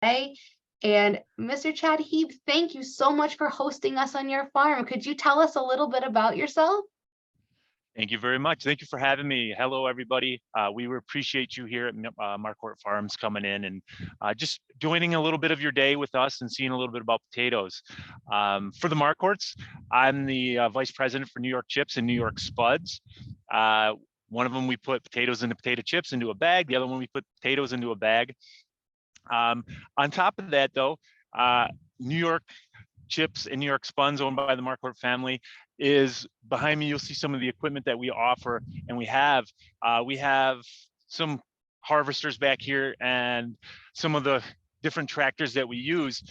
today. And Mr. Chad Heeb, thank you so much for hosting us on your farm. Could you tell us a little bit about yourself? Thank you very much. Thank you for having me. Hello, everybody. We appreciate you here at Marquart Farms coming in and just joining a little bit of your day with us and seeing a little bit about potatoes. For the Marquarts, I'm the Vice President for New York Chips and New York Spuds. One of them, we put potatoes into potato chips into a bag. The other one, we put potatoes into a bag. On top of that, though, New York Chips and New York Spuds, owned by the Marquart family, is behind me. You'll see some of the equipment that we offer, and we have some harvesters back here and some of the different tractors that we use.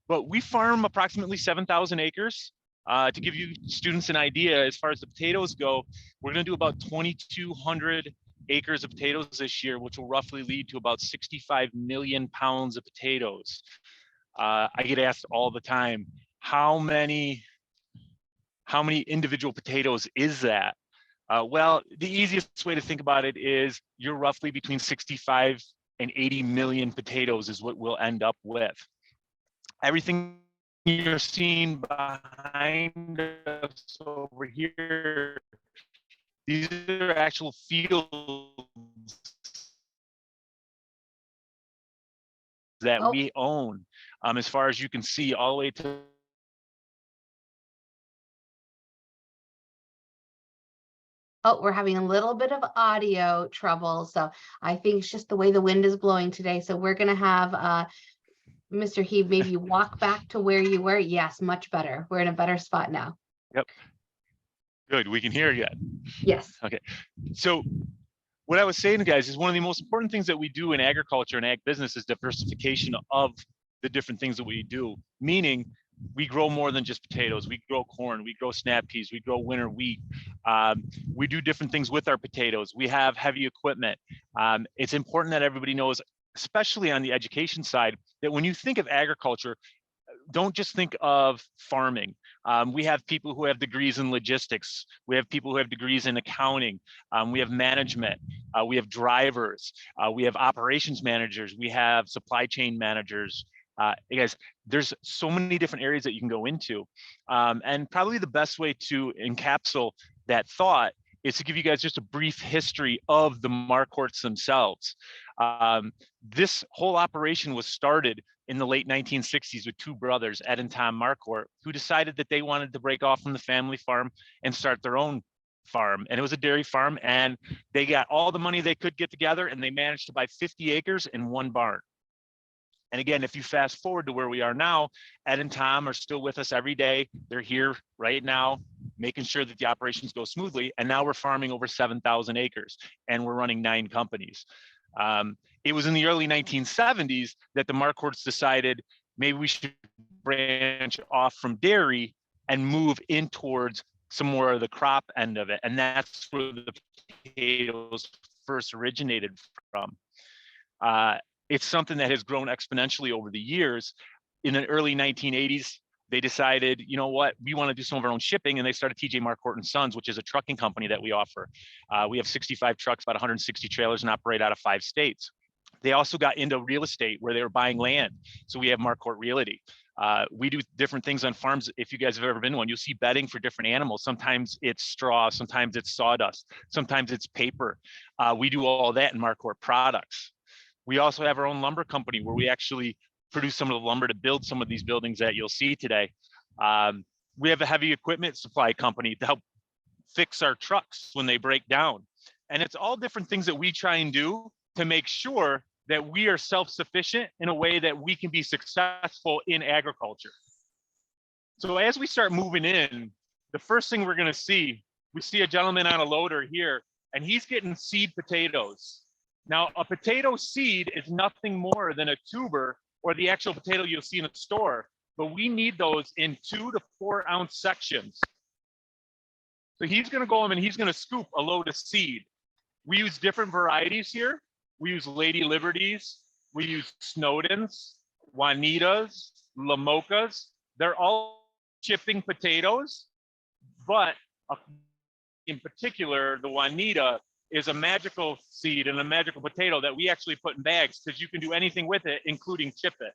But we farm approximately 7,000 acres. To give you students an idea, as far as the potatoes go, we're going to do about 2,200 acres of potatoes this year, which will roughly lead to about 65 million pounds of potatoes. I get asked all the time, how many individual potatoes is that? Well, the easiest way to think about it is you're roughly between 65 and 80 million potatoes is what we'll end up with. Everything you're seeing behind us over here, these are actual fields that we own. As far as you can see, all the way to We're having a little bit of audio trouble, so I think it's just the way the wind is blowing today. So we're going to have Mr. Heeb maybe walk back to where you were. Yes, much better. We're in a better spot now. Yep. Good. We can hear you. Yes. Okay. So what I was saying, guys, is one of the most important things that we do in agriculture and ag business is diversification of the different things that we do, meaning we grow more than just potatoes. We grow corn, we grow snap peas, we grow winter wheat. We do different things with our potatoes. We have heavy equipment. It's important that everybody knows, especially on the education side, that when you think of agriculture, don't just think of farming. We have people who have degrees in logistics. We have people who have degrees in accounting. We have management. We have drivers. We have operations managers. We have supply chain managers. Guys, there's so many different areas that you can go into. And probably the best way to encapsulate that thought is to give you guys just a brief history of the Marquarts themselves. This whole operation was started in the late 1960s with two brothers, Ed and Tom Marquart, who decided that they wanted to break off from the family farm and start their own farm. And it was a dairy farm, and they got all the money they could get together, and they managed to buy 50 acres and one barn. And again, if you fast forward to where we are now, Ed and Tom are still with us every day. They're here right now, making sure that the operations go smoothly. And now we're farming over 7,000 acres, and we're running 9 companies. It was in the early 1970s that the Marquarts decided maybe we should branch off from dairy and move in towards some more of the crop end of it. And that's where the potatoes first originated from. It's something that has grown exponentially over the years. In the early 1980s, they decided, you know what, we want to do some of our own shipping, and they started TJ Marquart and Sons, which is a trucking company that we offer. We have 65 trucks, about 160 trailers, and operate out of 5 states. They also got into real estate where they were buying land. So we have Marquart Realty. We do different things on farms. If you guys have ever been one, you'll see bedding for different animals. Sometimes it's straw, sometimes it's sawdust, sometimes it's paper. We do all that in Marquart Products. We also have our own lumber company where we actually produce some of the lumber to build some of these buildings that you'll see today. We have a heavy equipment supply company to help fix our trucks when they break down. And it's all different things that we try and do to make sure that we are self-sufficient in a way that we can be successful in agriculture. So as we start moving in, the first thing we're gonna see, we see a gentleman on a loader here, and he's getting seed potatoes. Now, a potato seed is nothing more than a tuber or the actual potato you'll see in a store, but we need those in 2 to 4 ounce sections. So he's gonna go home and he's gonna scoop a load of seed. We use different varieties here. We use Lady Liberties, we use Snowdens, Juanitas, Lamocas. They're all chipping potatoes, but in particular, the Juanita is a magical seed and a magical potato that we actually put in bags because you can do anything with it, including chip it.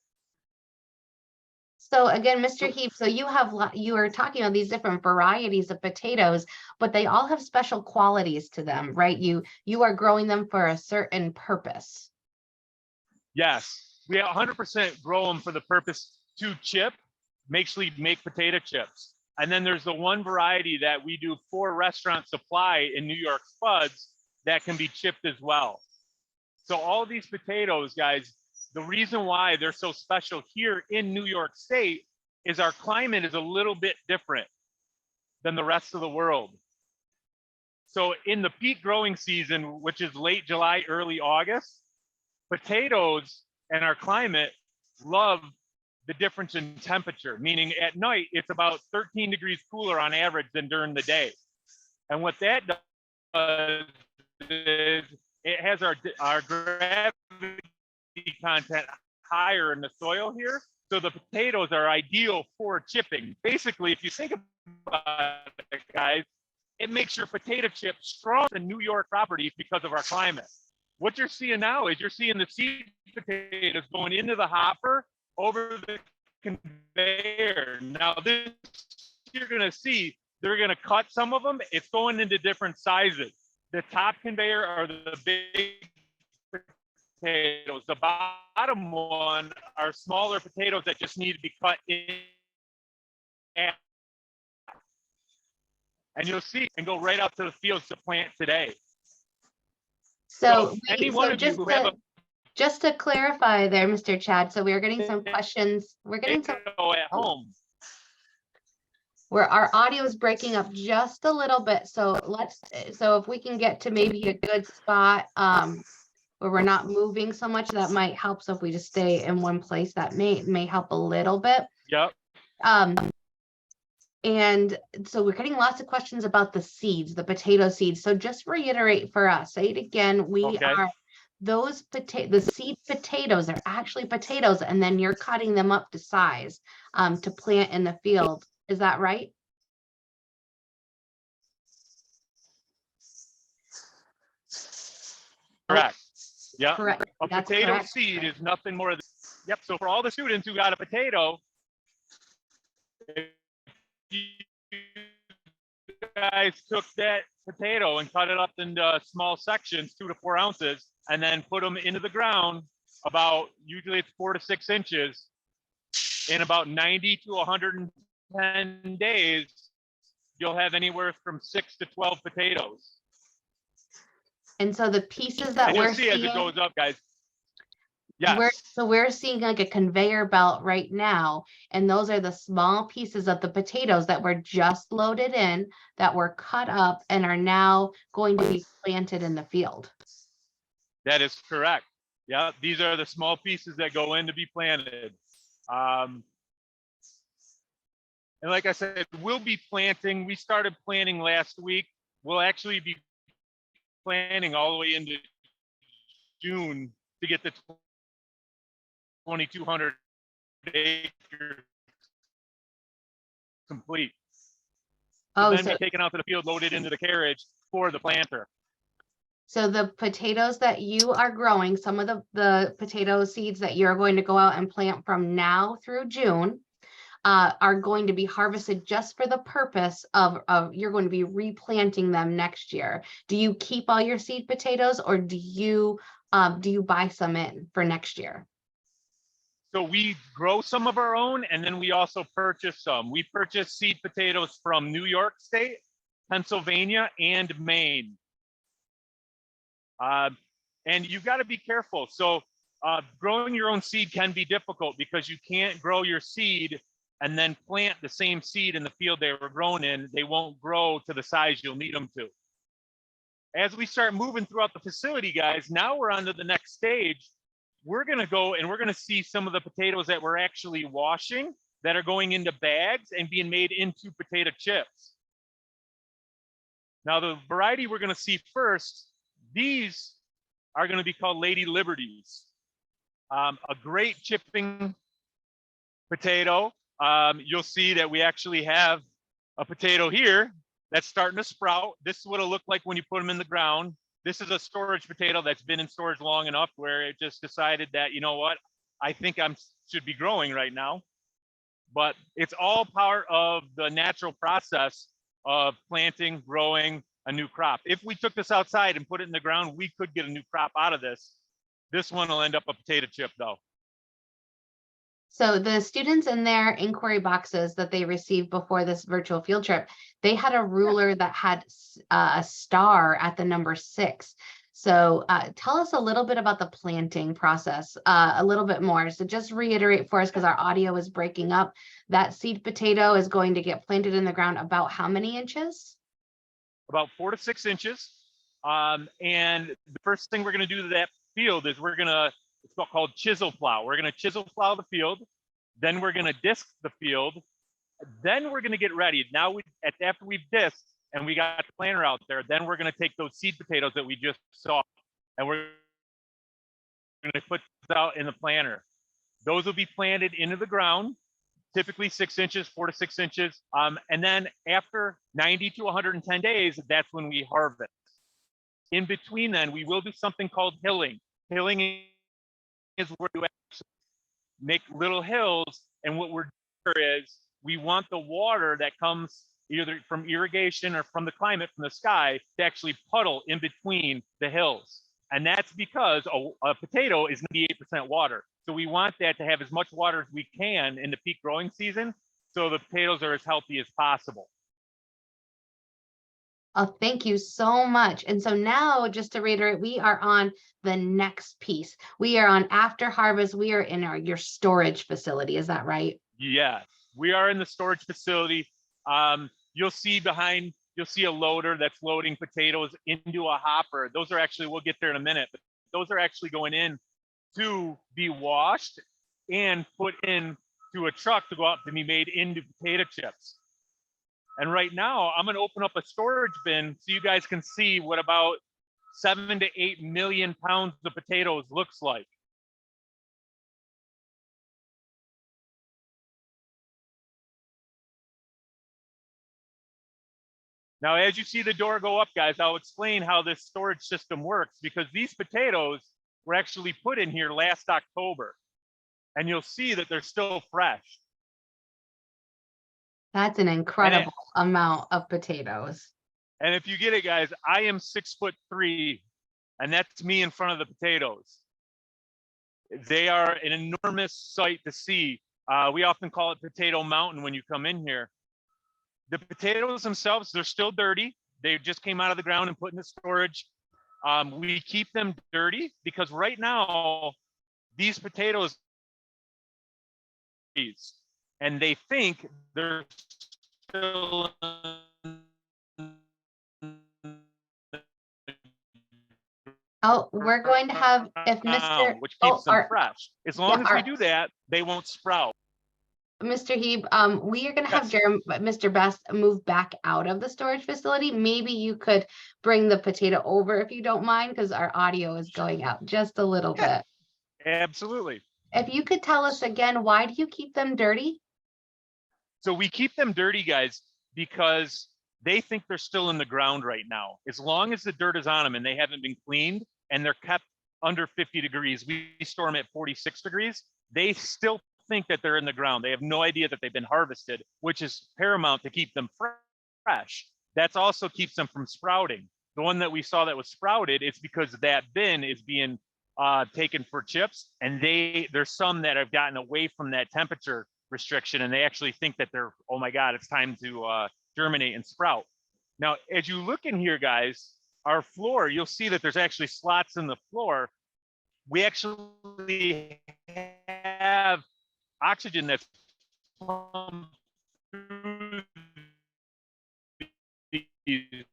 So again, Mr. Heep, so you are talking about these different varieties of potatoes, but they all have special qualities to them, right? You are growing them for a certain purpose. Yes, we 100% grow them for the purpose to chip, actually make potato chips. And then there's the one variety that we do for restaurant supply in New York, Spuds, that can be chipped as well. So all these potatoes, guys, the reason why they're so special here in New York State is our climate is a little bit different than the rest of the world. So in the peak growing season, which is late July, early August, potatoes and our climate love the difference in temperature, meaning at night it's about 13 degrees cooler on average than during the day. And what that does is it has our gravity content higher in the soil here. So the potatoes are ideal for chipping. Basically, if you think about it, guys, it makes your potato chip stronger than New York properties because of our climate. What you're seeing now is you're seeing the seed potatoes going into the hopper over the conveyor. Now this you're gonna see, they're gonna cut some of them. It's going into different sizes. The top conveyor are the big potatoes. The bottom one are smaller potatoes that just need to be cut in half. And you'll see and go right out to the fields to plant today. So, any one of you who have a just to clarify there, Mr. Chad, so we're getting some questions. We're getting some at home. Where our audio is breaking up just a little bit. So if we can get to maybe a good spot where we're not moving so much, that might help. So if we just stay in one place, that may help a little bit. Yep. And so we're getting lots of questions about the seeds, the potato seeds. So just reiterate for us, say it again, the seed potatoes are actually potatoes, and then you're cutting them up to size to plant in the field. Is that right? Correct. Yeah. Correct. A That's potato correct. seed is nothing more than, yep. So for all the students who got a potato, if you guys took that potato and cut it up into small sections, 2 to 4 ounces, and then put them into the ground about, usually it's 4 to 6 inches, in about 90 to 110 days, you'll have anywhere from 6 to 12 potatoes. And so the pieces that we're seeing, as it goes up, guys. Yes. We're seeing like a conveyor belt right now, and those are the small pieces of the potatoes that were just loaded in, that were cut up and are now going to be planted in the field. That is correct. Yeah, these are the small pieces that go in to be planted. And like I said, we'll be planting. We started planting last week. We'll actually be planting all the way into June to get the 2,200 acres complete. So then be taken out to the field, loaded into the carriage for the planter. So the potatoes that you are growing, some of the potato seeds that you're going to go out and plant from now through June, are going to be harvested just for the purpose of you're going to be replanting them next year. Do you keep all your seed potatoes, or do you buy some in for next year? So we grow some of our own, and then we also purchase some. We purchase seed potatoes from New York State, Pennsylvania, and Maine. And you've got to be careful. So growing your own seed can be difficult because you can't grow your seed and then plant the same seed in the field they were grown in. They won't grow to the size you'll need them to. As we start moving throughout the facility, guys, now we're on to the next stage. We're going to go and we're going to see some of the potatoes that we're actually washing that are going into bags and being made into potato chips. Now, the variety we're going to see first, these are going to be called Lady Liberties. A great chipping potato. You'll see that we actually have a potato here that's starting to sprout. This is what it'll look like when you put them in the ground. This is a storage potato that's been in storage long enough where it just decided that, you know what, I think should be growing right now. But it's all part of the natural process of planting, growing a new crop. If we took this outside and put it in the ground, we could get a new crop out of this. This one will end up a potato chip though. So the students in their inquiry boxes that they received before this virtual field trip, they had a ruler that had a star at the number 6. So tell us a little bit about the planting process, a little bit more. So just reiterate for us, because our audio is breaking up, that seed potato is going to get planted in the ground about how many inches? About 4 to 6 inches. And the first thing we're going to do to that field is it's called chisel plow. We're going to chisel plow the field. Then we're going to disc the field. Then we're going to get ready. Now, after we've disked and we got the planter out there, then we're going to take those seed potatoes that we just saw and we're going to put those out in the planter. Those will be planted into the ground, typically 6 inches, 4 to 6 inches. And then after 90 to 110 days, that's when we harvest. In between then, we will do something called hilling. Hilling is where you actually make little hills. And what we're doing is we want the water that comes either from irrigation or from the climate, from the sky, to actually puddle in between the hills. And that's because a potato is 98% water. So we want that to have as much water as we can in the peak growing season, so the potatoes are as healthy as possible. Oh, thank you so much. And so now, just to reiterate, we are on the next piece. We are on after harvest. We are in your storage facility. Is that right? Yeah, we are in the storage facility. You'll see a loader that's loading potatoes into a hopper. Those are actually, we'll get there in a minute, but those are actually going in to be washed and put into a truck to go out to be made into potato chips. And right now, I'm going to open up a storage bin so you guys can see what about 7 to 8 million pounds of potatoes looks like. Now, as you see the door go up, guys, I'll explain how this storage system works, because these potatoes were actually put in here last October, and you'll see that they're still fresh. That's an incredible amount of potatoes. And if you get it, guys, I am 6'3", and that's me in front of the potatoes. They are an enormous sight to see. We often call it Potato Mountain when you come in here. The potatoes themselves, they're still dirty. They just came out of the ground and put in the storage. We keep them dirty because right now, these potatoes, and they think they're still Oh, we're going to have, if Mr. which keeps them fresh. As long as we do that, they won't sprout. Mr. Heeb, we are going to have Mr. Best move back out of the storage facility. Maybe you could bring the potato over if you don't mind, because our audio is going out just a little bit. Absolutely. If you could tell us again, why do you keep them dirty? So we keep them dirty, guys, because they think they're still in the ground right now. As long as the dirt is on them and they haven't been cleaned and they're kept under 50 degrees, we store them at 46 degrees, they still think that they're in the ground. They have no idea that they've been harvested, which is paramount to keep them fresh. That also keeps them from sprouting. The one that we saw that was sprouted, it's because that bin is being taken for chips, and there's some that have gotten away from that temperature restriction, and they actually think that they're, oh my God, it's time to germinate and sprout. Now, as you look in here, guys, our floor, you'll see that there's actually slots in the floor. We actually have oxygen that's pumped through these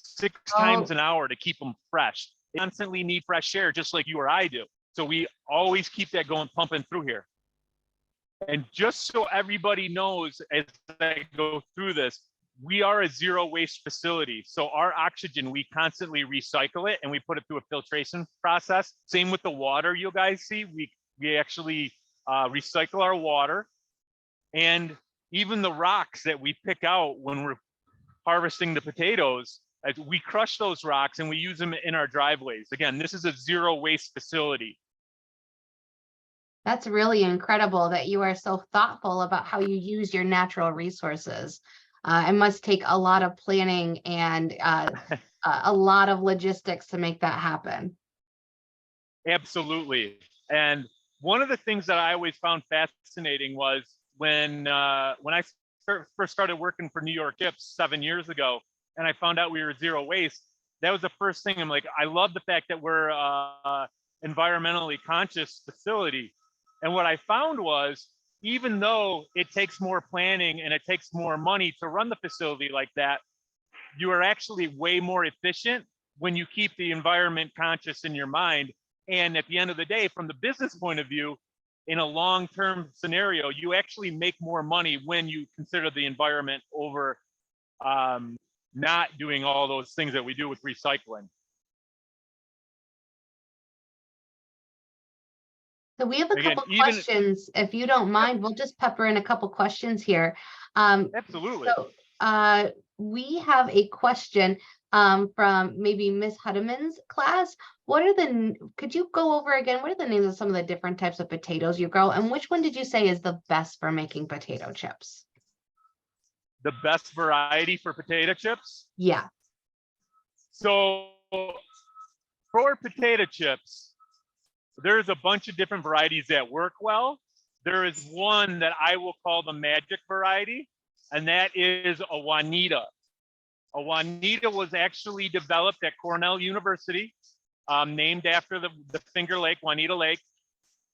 6 times an hour to keep them fresh. They constantly need fresh air, just like you or I do. So we always keep that going, pumping through here. And just so everybody knows, as I go through this, we are a zero waste facility. So our oxygen, we constantly recycle it and we put it through a filtration process. Same with the water, you guys see, we actually recycle our water. And even the rocks that we pick out when we're harvesting the potatoes, We crush those rocks and we use them in our driveways. Again, this is a zero waste facility. That's really incredible that you are so thoughtful about how you use your natural resources. It must take a lot of planning and a lot of logistics to make that happen. Absolutely. And one of the things that I always found fascinating was when I first started working for New York Chips 7 years ago, and I found out we were zero waste. That was the first thing. I'm like, I love the fact that we're environmentally conscious facility. And what I found was, even though it takes more planning and it takes more money to run the facility like that, you are actually way more efficient when you keep the environment conscious in your mind. And at the end of the day, from the business point of view, in a long-term scenario, you actually make more money when you consider the environment over not doing all those things that we do with recycling. So we have a Again, couple questions. If you don't mind, we'll just pepper in a couple questions here. Absolutely. So we have a question from maybe Miss Hudeman's class. Could you go over again, what are the names of some of the different types of potatoes you grow? And which one did you say is the best for making potato chips? The best variety for potato chips? Yeah. So for potato chips, there's a bunch of different varieties that work well. There is one that I will call the magic variety, and that is a Juanita. A Juanita was actually developed at Cornell University, named after the Finger Lake, Juanita Lake.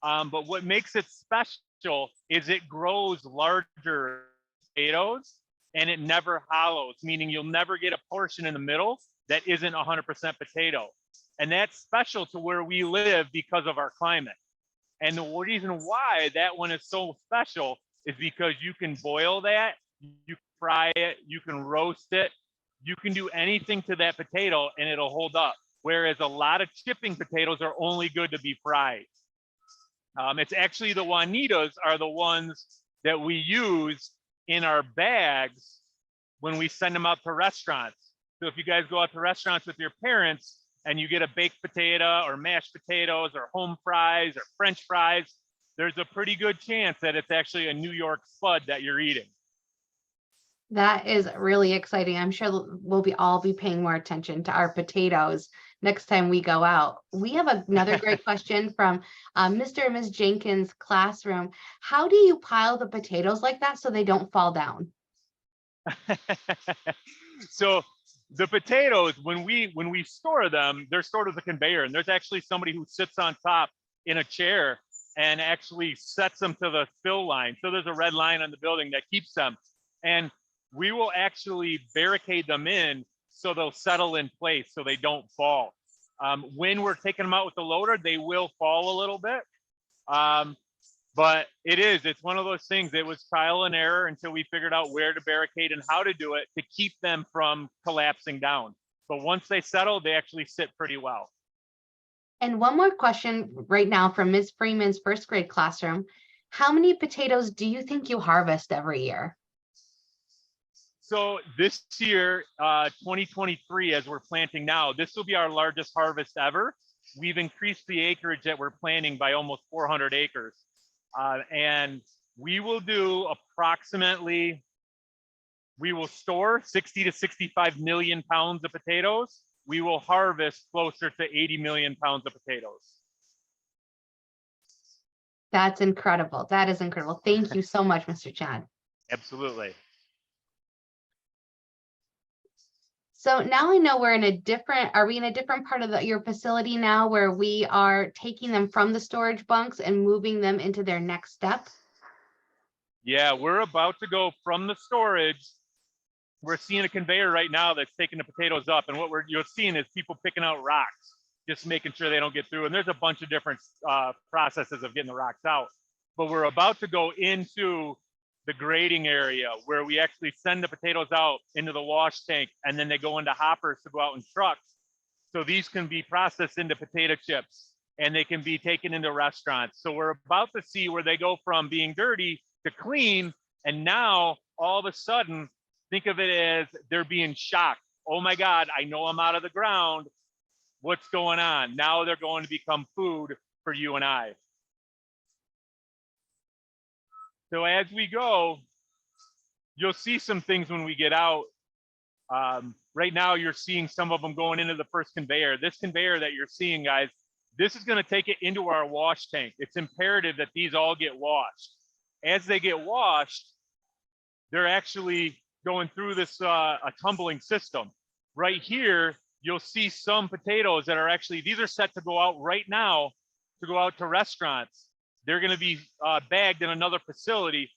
But what makes it special is it grows larger potatoes and it never hollows, meaning you'll never get a portion in the middle that isn't 100% potato. And that's special to where we live because of our climate. And the reason why that one is so special is because you can boil that, you can fry it, you can roast it, you can do anything to that potato and it'll hold up. Whereas a lot of chipping potatoes are only good to be fried. It's actually the Juanitas are the ones that we use in our bags when we send them out to restaurants. So if you guys go out to restaurants with your parents and you get a baked potato or mashed potatoes or home fries or French fries, there's a pretty good chance that it's actually a New York spud that you're eating. That is really exciting. I'm sure we'll all be paying more attention to our potatoes next time we go out. We have another great question from Mr. and Ms. Jenkins' classroom. How do you pile the potatoes like that so they don't fall down? So the potatoes, when we store them, they're stored with a conveyor, and there's actually somebody who sits on top in a chair and actually sets them to the fill line. So there's a red line on the building that keeps them. And we will actually barricade them in so they'll settle in place so they don't fall. When we're taking them out with the loader, they will fall a little bit. But it's one of those things. It was trial and error until we figured out where to barricade and how to do it to keep them from collapsing down. But once they settle, they actually sit pretty well. And one more question right now from Ms. Freeman's first grade classroom. How many potatoes do you think you harvest every year? So this year, 2023, as we're planting now, this will be our largest harvest ever. We've increased the acreage that we're planting by almost 400 acres. And we will do approximately, we will store 60 to 65 million pounds of potatoes. We will harvest closer to 80 million pounds of potatoes. That's incredible. That is incredible. Thank you so much, Mr. Chad. Absolutely. So now I know are we in a different part of your facility now where we are taking them from the storage bunks and moving them into their next step? Yeah, we're about to go from the storage. We're seeing a conveyor right now that's taking the potatoes up. And what you're seeing is people picking out rocks, just making sure they don't get through. And there's a bunch of different processes of getting the rocks out. But we're about to go into the grading area where we actually send the potatoes out into the wash tank, and then they go into hoppers to go out in trucks. So these can be processed into potato chips and they can be taken into restaurants. So we're about to see where they go from being dirty to clean. And now all of a sudden, think of it as they're being shocked. oh my God, I know I'm out of the ground. What's going on? Now they're going to become food for you and I. So as we go, you'll see some things when we get out. Right now, you're seeing some of them going into the first conveyor. This conveyor that you're seeing, guys, this is going to take it into our wash tank. It's imperative that these all get washed. As they get washed, they're actually going through this a tumbling system. Right here, you'll see some potatoes that are actually, these are set to go out right now to go out to restaurants. They're going to be bagged in another facility,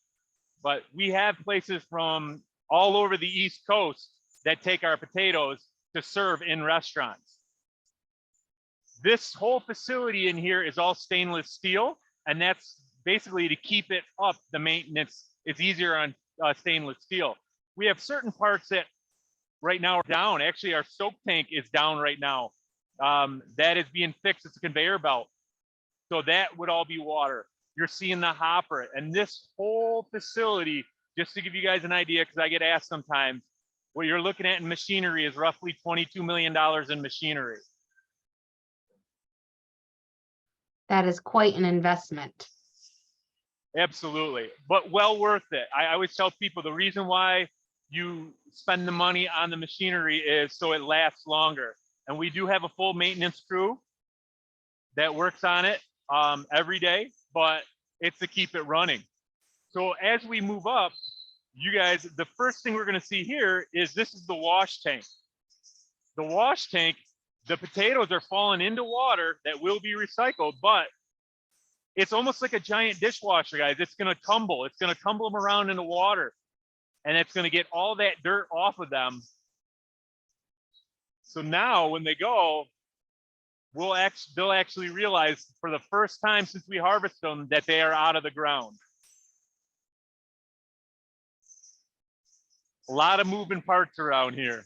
but we have places from all over the East Coast that take our potatoes to serve in restaurants. This whole facility in here is all stainless steel, and that's basically to keep it up. The maintenance is easier on stainless steel. We have certain parts that right now are down. Actually, our soak tank is down right now. That is being fixed. It's a conveyor belt. So that would all be water. You're seeing the hopper, and this whole facility, just to give you guys an idea, because I get asked sometimes, what you're looking at in machinery is roughly $22 million in machinery. That is quite an investment. Absolutely, but well worth it. I always tell people the reason why you spend the money on the machinery is so it lasts longer. And we do have a full maintenance crew that works on it every day, but it's to keep it running. So as we move up, you guys, the first thing we're going to see here is this is the wash tank. The wash tank, the potatoes are falling into water that will be recycled, but it's almost like a giant dishwasher, guys. It's going to tumble. It's going to tumble them around in the water, and it's going to get all that dirt off of them. So now when they go, they'll actually realize for the first time since we harvest them that they are out of the ground. A lot of moving parts around here.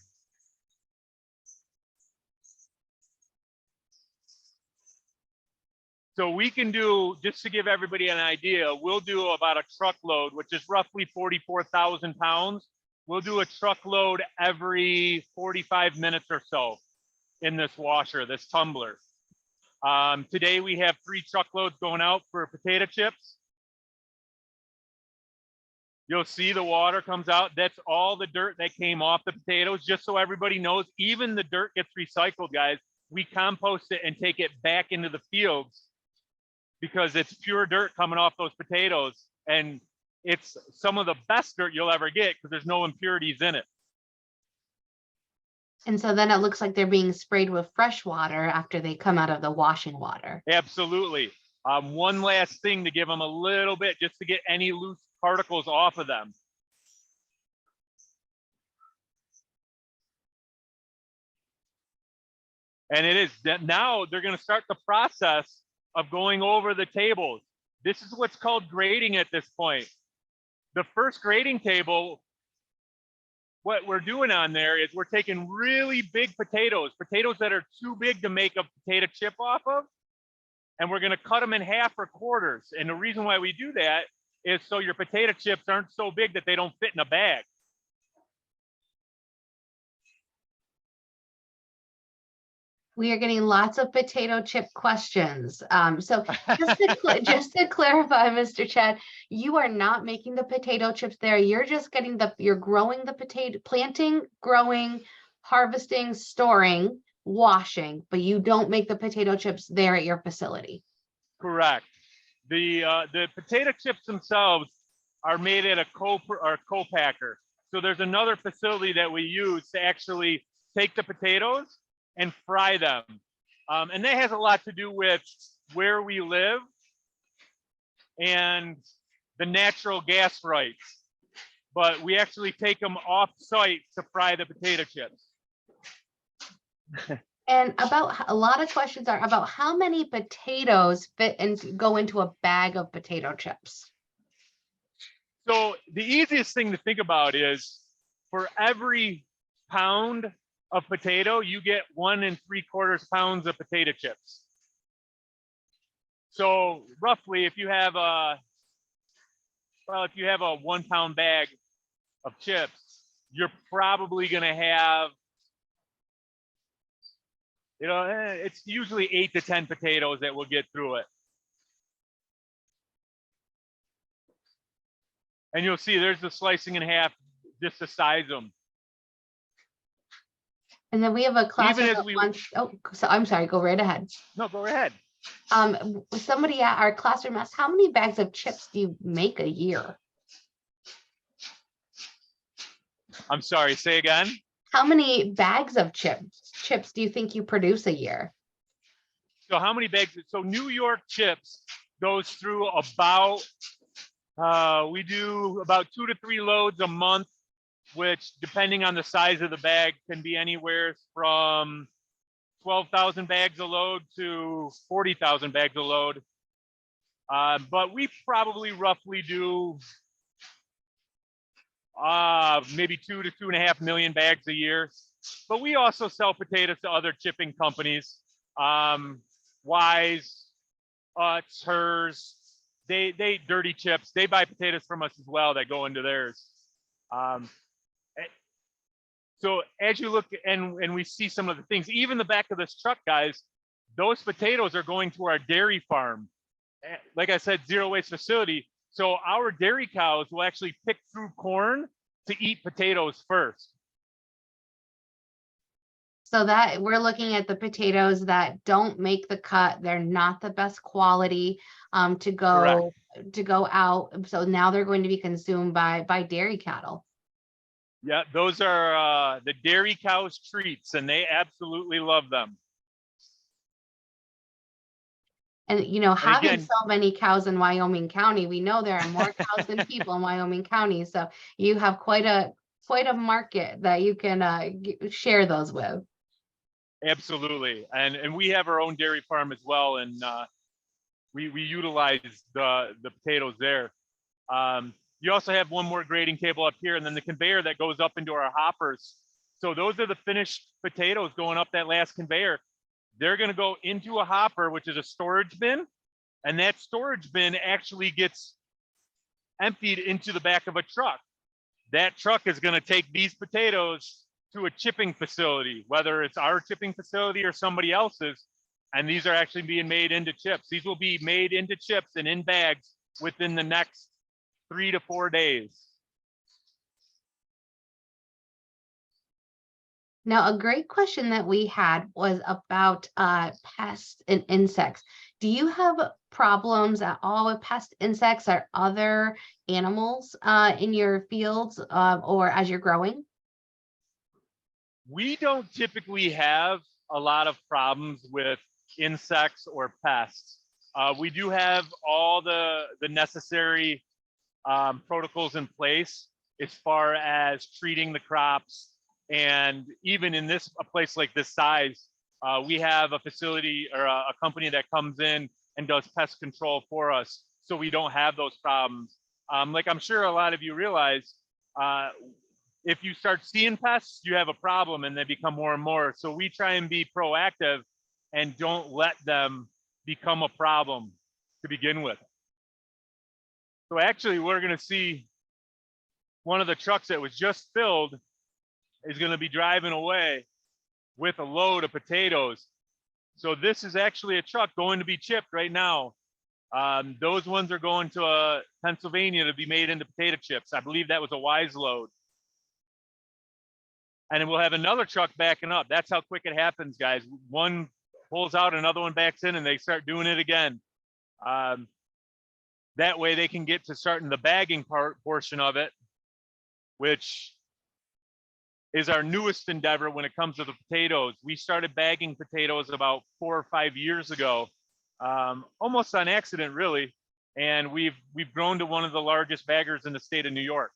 So we can do, just to give everybody an idea, we'll do about a truckload, which is roughly 44,000 pounds. We'll do a truckload every 45 minutes or so in this washer, this tumbler. Today we have 3 truckloads going out for potato chips. You'll see the water comes out. That's all the dirt that came off the potatoes, just so everybody knows, even the dirt gets recycled, guys. We compost it and take it back into the fields because it's pure dirt coming off those potatoes. And it's some of the best dirt you'll ever get because there's no impurities in it. And so then it looks like they're being sprayed with fresh water after they come out of the washing water. Absolutely. One last thing to give them a little bit just to get any loose particles off of them. And it is that now they're going to start the process of going over the tables. This is what's called grading at this point. The first grading table, what we're doing on there is we're taking really big potatoes that are too big to make a potato chip off of, and we're going to cut them in half or quarters. And the reason why we do that is so your potato chips aren't so big that they don't fit in a bag. We are getting lots of potato chip questions. So just to clarify, Mr. Chad, you are not making the potato chips there. You're just getting you're growing the potato, planting, growing, harvesting, storing, washing, but you don't make the potato chips there at your facility. Correct. The potato chips themselves are made at a co-packer. So there's another facility that we use to actually take the potatoes and fry them. And that has a lot to do with where we live and the natural gas rights. But we actually take them off site to fry the potato chips. And a lot of questions are about how many potatoes fit and go into a bag of potato chips. So the easiest thing to think about is for every pound of potato, you get 1 3/4 pounds of potato chips. So roughly, if you have a 1 pound bag of chips, you're probably going to have You know, it's usually 8 to 10 potatoes that will get through it. And you'll see there's the slicing in half just to size them. And then we have a classroom as that we- wants, oh, so I'm sorry, go right ahead. No, go ahead. Somebody at our classroom asked, how many bags of chips do you make a year? I'm sorry, say again. How many bags of chips do you think you produce a year? So how many bags? So New York chips goes through about, we do about 2 to 3 loads a month, which depending on the size of the bag can be anywhere from 12,000 bags a load to 40,000 bags a load. But we probably roughly do maybe 2 to 2.5 million bags a year. But we also sell potatoes to other chipping companies. Wise, Utz, Hers, they Dirty Chips. They buy potatoes from us as well that go into theirs. So as you look and we see some of the things, even the back of this truck, guys, those potatoes are going to our dairy farm. Like I said, zero waste facility. So our dairy cows will actually pick through corn to eat potatoes first. So that we're looking at the potatoes that don't make the cut. They're not the best quality to go out. So now they're going to be consumed by dairy cattle. Yeah, those are the dairy cows' treats, and they absolutely love them. And you know, having again, so many cows in Wyoming County, we know there are more cows than people in Wyoming County. So you have quite a market that you can share those with. Absolutely, and we have our own dairy farm as well, and we utilize the potatoes there. You also have one more grading table up here, and then the conveyor that goes up into our hoppers. So those are the finished potatoes going up that last conveyor. They're going to go into a hopper, which is a storage bin, and that storage bin actually gets emptied into the back of a truck. That truck is going to take these potatoes to a chipping facility, whether it's our chipping facility or somebody else's, and these are actually being made into chips. These will be made into chips and in bags within the next 3 to 4 days. Now, a great question that we had was about pests and insects. Do you have problems at all with pest insects or other animals in your fields or as you're growing? We don't typically have a lot of problems with insects or pests. We do have all the necessary protocols in place as far as treating the crops. And even in a place like this size, we have a facility or a company that comes in and does pest control for us, so we don't have those problems. Like I'm sure a lot of you realize, if you start seeing pests, you have a problem, and they become more and more. So we try and be proactive and don't let them become a problem to begin with. So actually, we're going to see one of the trucks that was just filled is going to be driving away with a load of potatoes. So this is actually a truck going to be chipped right now. Those ones are going to Pennsylvania to be made into potato chips. I believe that was a Wise load. And then we'll have another truck backing up. That's how quick it happens, guys. One pulls out, another one backs in, and they start doing it again. That way they can get to starting the bagging portion of it, which is our newest endeavor when it comes to the potatoes. We started bagging potatoes about 4 or 5 years ago, almost on accident, really. And we've grown to one of the largest baggers in the state of New York.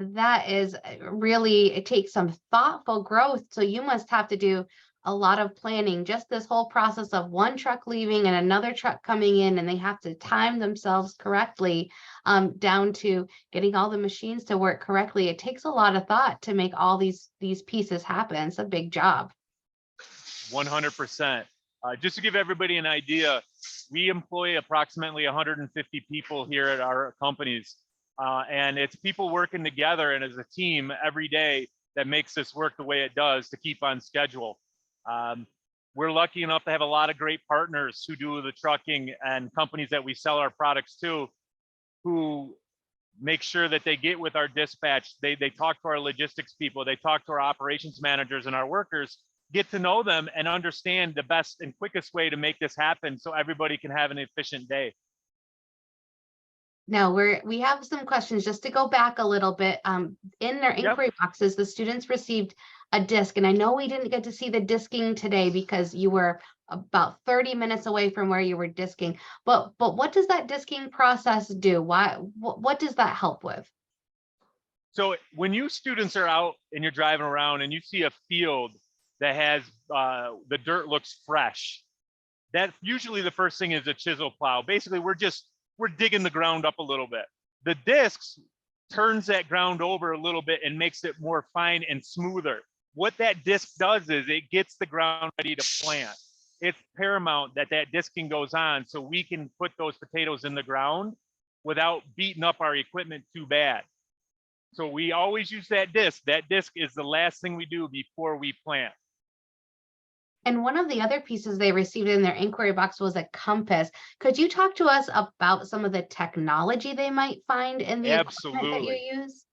That is really, it takes some thoughtful growth. So you must have to do a lot of planning, just this whole process of one truck leaving and another truck coming in, and they have to time themselves correctly down to getting all the machines to work correctly. It takes a lot of thought to make all these pieces happen. It's a big job. 100%. Just to give everybody an idea, we employ approximately 150 people here at our companies. And it's people working together and as a team every day that makes this work the way it does to keep on schedule. We're lucky enough to have a lot of great partners who do the trucking and companies that we sell our products to, who make sure that they get with our dispatch. They talk to our logistics people, they talk to our operations managers and our workers, get to know them and understand the best and quickest way to make this happen so everybody can have an efficient day. Now we have some questions just to go back a little bit. In their Yep. inquiry boxes, the students received a disc, and I know we didn't get to see the disking today because you were about 30 minutes away from where you were disking. But what does that disking process do? What does that help with? So when you students are out and you're driving around and you see a field that has the dirt looks fresh, that usually the first thing is a chisel plow. Basically, we're digging the ground up a little bit. The discs turns that ground over a little bit and makes it more fine and smoother. What that disc does is it gets the ground ready to plant. It's paramount that that disking goes on so we can put those potatoes in the ground without beating up our equipment too bad. So we always use that disc. That disc is the last thing we do before we plant. And one of the other pieces they received in their inquiry box was a compass. Could you talk to us about some of the technology they might find in the equipment that you Absolutely. use?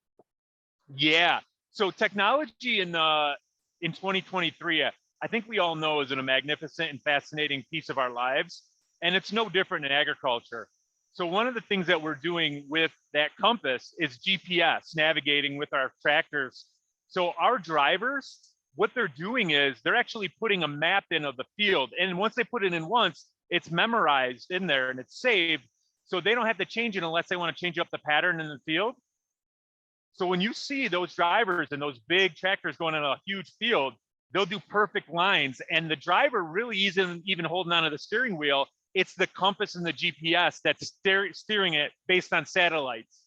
Yeah. So technology in 2023, I think we all know is a magnificent and fascinating piece of our lives, and it's no different in agriculture. So one of the things that we're doing with that compass is GPS navigating with our tractors. So our drivers, what they're doing is they're actually putting a map in of the field, and once they put it in once, it's memorized in there and it's saved, so they don't have to change it unless they want to change up the pattern in the field. So when you see those drivers and those big tractors going in a huge field, they'll do perfect lines, and the driver really isn't even holding onto the steering wheel. It's the compass and the GPS that's steering it based on satellites.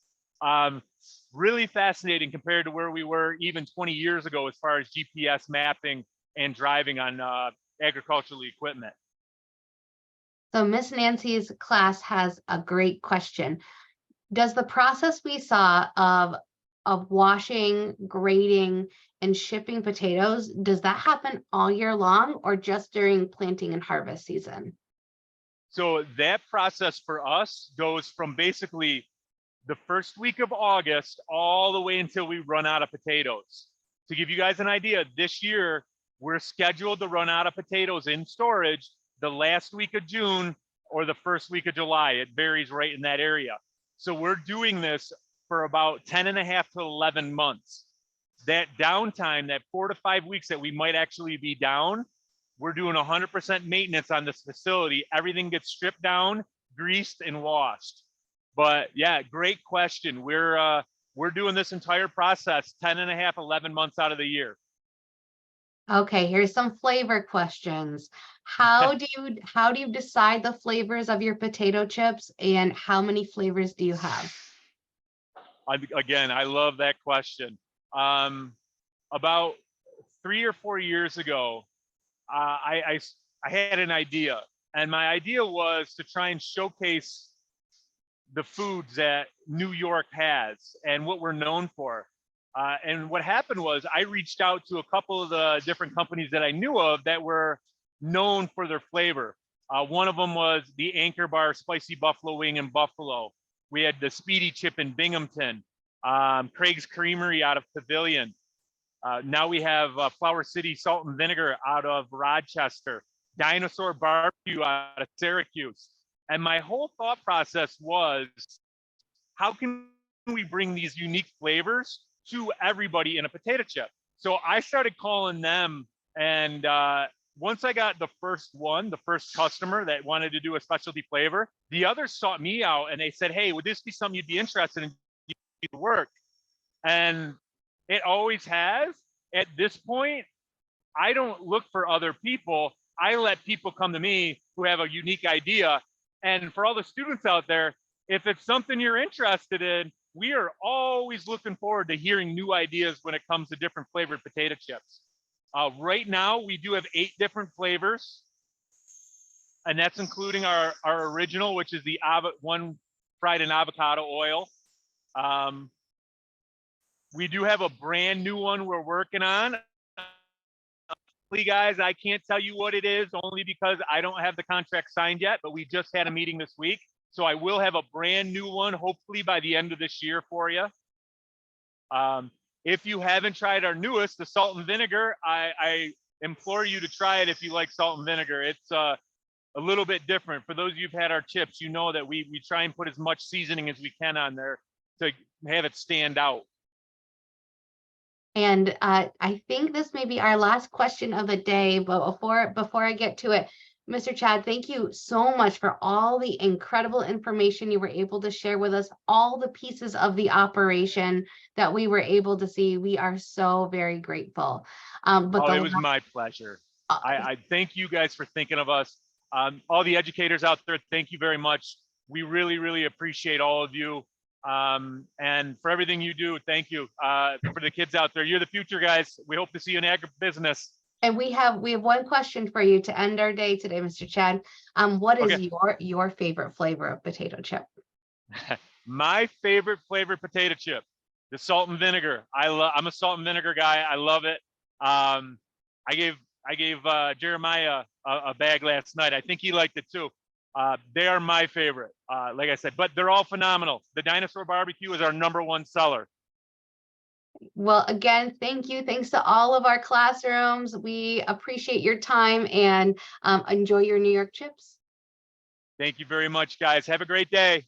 Really fascinating compared to where we were even 20 years ago as far as GPS mapping and driving on agricultural equipment. So Miss Nancy's class has a great question. Does the process we saw of washing, grading, and shipping potatoes, does that happen all year long or just during planting and harvest season? So that process for us goes from basically the first week of August all the way until we run out of potatoes. To give you guys an idea, this year we're scheduled to run out of potatoes in storage the last week of June or the first week of July. It varies right in that area. So we're doing this for about 10 and a half to 11 months. That downtime, that 4 to 5 weeks that we might actually be down, we're doing 100% maintenance on this facility. Everything gets stripped down, greased, and washed. But yeah, great question. We're doing this entire process 10 and a half, 11 months out of the year. Okay, here's some flavor questions. How do you decide the flavors of your potato chips, and how many flavors do you have? Again, I love that question. About 3 or 4 years ago, I had an idea, and my idea was to try and showcase the foods that New York has and what we're known for. And what happened was I reached out to a couple of the different companies that I knew of that were known for their flavor. One of them was the Anchor Bar Spicy Buffalo Wing in Buffalo. We had the Speedy Chip in Binghamton, Craig's Creamery out of Pavilion. Now we have Flower City Salt and Vinegar out of Rochester, Dinosaur Barbecue out of Syracuse. And my whole thought process was, how can we bring these unique flavors to everybody in a potato chip? So I started calling them, and once I got the first customer that wanted to do a specialty flavor, the others sought me out and they said, hey, would this be something you'd be interested in work? And it always has. At this point, I don't look for other people. I let people come to me who have a unique idea. And for all the students out there, if it's something you're interested in, we are always looking forward to hearing new ideas when it comes to different flavored potato chips. Right now, we do have 8 different flavors, and that's including our original, which is the one fried in avocado oil. We do have a brand new one we're working on. Guys, I can't tell you what it is only because I don't have the contract signed yet, but we just had a meeting this week. So I will have a brand new one, hopefully by the end of this year for you. If you haven't tried our newest, the salt and vinegar, I implore you to try it if you like salt and vinegar. It's a little bit different. For those of you who've had our chips, you know that we try and put as much seasoning as we can on there to have it stand out. And I think this may be our last question of the day, but before I get to it, Mr. Chad, thank you so much for all the incredible information you were able to share with us, all the pieces of the operation that we were able to see. We are so very grateful. But it was my pleasure. I thank you guys for thinking of us. All the educators out there, thank you very much. We really, really appreciate all of you. And for everything you do, thank you. For the kids out there, you're the future, guys. We hope to see you in agribusiness. And we have one question for you to end our day today, Mr. Chad. What is your favorite flavor of potato chip? My favorite flavored potato chip, the salt and vinegar. I'm a salt and vinegar guy. I love it. I gave Jeremiah a bag last night. I think he liked it too. They are my favorite, like I said, but they're all phenomenal. The dinosaur barbecue is our #1 seller. Well, again, thank you. Thanks to all of our classrooms. We appreciate your time and enjoy your New York chips. Thank you very much, guys. Have a great day.